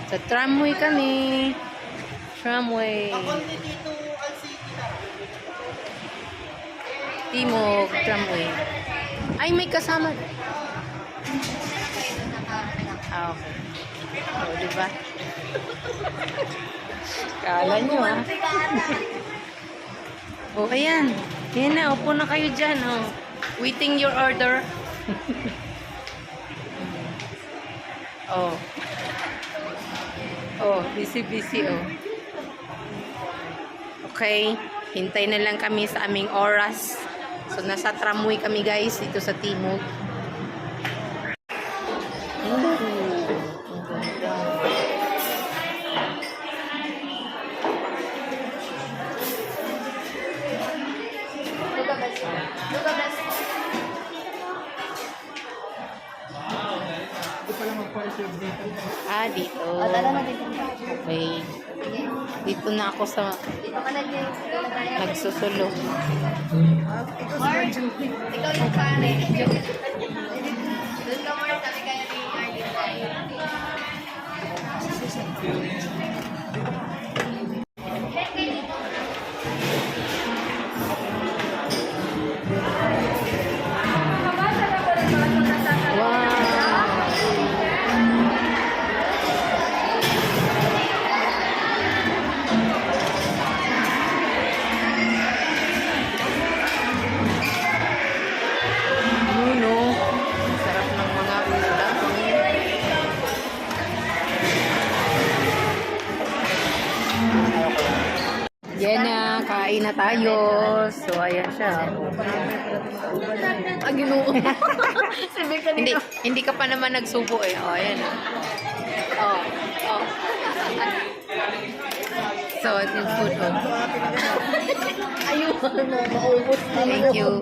Sa tramway kami. Tramway. Timog, tramway. Ay, may kasama. Ah, okay. O, diba? Kala nyo, ha? O, ayan. Ayan na, upo na kayo dyan, oh. Waiting your order. Oh. Oh, busy, oh. Okay. Hintay na lang kami sa aming oras. So, nasa tramway kami, guys, dito sa Timog. Ah, dito. Okay. Dito na ako sa nagsusulo. Ikaw yung pare. Doon ka more kami kaya ni Arlene. Yan na, kain na tayo. So, ayan siya. Ginoo. Hindi ka pa naman nagsubo eh. Oh, ayan. Oh, oh. So, it's good. Ayun, maubos. Thank you.